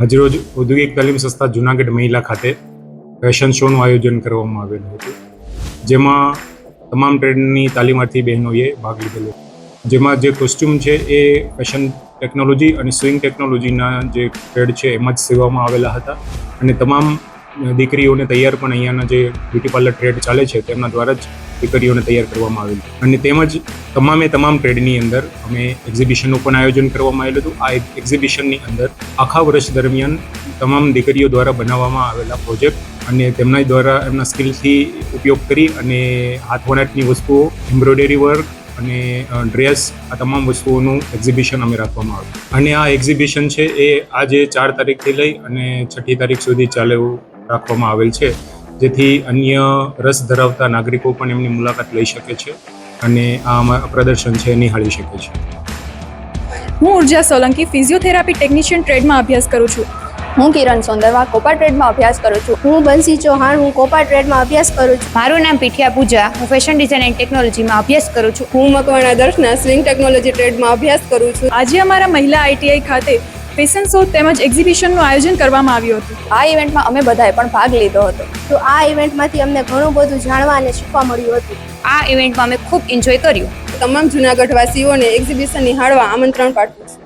આજરોજ ઔદ્યોગિક તાલીમ સંસ્થા જૂનાગઢ મહિલા ખાતે ફેશન શોનું આયોજન કરવામાં આવેલું હતું, જેમાં તમામ ટ્રેડની તાલીમાર્થી બહેનોએ ભાગ લીધેલો. જેમાં જે કોસ્ચ્યુમ છે એ ફેશન ટેકનોલોજી અને સ્વિંગ ટેકનોલોજીના જે ટ્રેડ છે એમાં જ સીવવામાં આવેલા હતા અને તમામ દીકરીઓને તૈયાર પણ અહીંયાના જે બ્યુટી પાર્લર ટ્રેડ ચાલે છે તેમના દ્વારા જ દીકરીઓને તૈયાર કરવામાં આવેલી અને તેમજ તમામ ટ્રેડની અંદર અમે એક્ઝિબિશનનું પણ આયોજન કરવામાં આવેલું હતું. આ એક્ઝિબિશનની અંદર આખા વર્ષ દરમિયાન તમામ દીકરીઓ દ્વારા બનાવવામાં આવેલા પ્રોજેક્ટ અને તેમના દ્વારા એમના સ્કિલથી ઉપયોગ કરી અને હાથવણાટની વસ્તુઓ, એમ્બ્રોઇડરી વર્ક અને ડ્રેસ, આ તમામ વસ્તુઓનું એક્ઝિબિશન અમે રાખવામાં આવ્યું. અને આ એક્ઝિબિશન છે એ આજે 4 તારીખથી લઈ અને 6 તારીખ સુધી ચાલે રાખવામાં આવેલ છે, જેથી અન્ય રસ ધરાવતા નાગરિકો પણ એમની મુલાકાત લઈ શકે છે અને આ પ્રદર્શન છે નિહાળી શકે છે. હું ઉર્જા સોલંકી ફિઝિયોથેરાપી ટેકનિશિયન ટ્રેડમાં અભ્યાસ કરું છું. હું કિરણ સોંદરવા કોપા ટ્રેડમાં અભ્યાસ કરું છું. હું બંસી ચૌહાણ, હું કોપા ટ્રેડમાં અભ્યાસ કરું છું. મારું નામ પીઠિયા પૂજા, હું ફેશન ડિઝાઇન એન્ડ ટેકનોલોજીમાં અભ્યાસ કરું છું. હું મકવાણા દર્શના સ્વિંગ ટેકનોલોજી ટ્રેડમાં અભ્યાસ કરું છું. આજે અમારા મહિલા આઈટીઆઈ ખાતે ફેશન શો તેમજ એક્ઝિબિશનનું આયોજન કરવામાં આવ્યું હતું. આ ઇવેન્ટમાં અમે બધાએ પણ ભાગ લીધો હતો. તો આ ઇવેન્ટમાંથી અમને ઘણું બધું જાણવા અને શીખવા મળ્યું હતું. આ ઇવેન્ટમાં અમે ખૂબ એન્જોય કર્યું. તમામ જૂનાગઢવાસીઓને એક્ઝિબિશન નિહાળવા આમંત્રણ પાઠવું છું.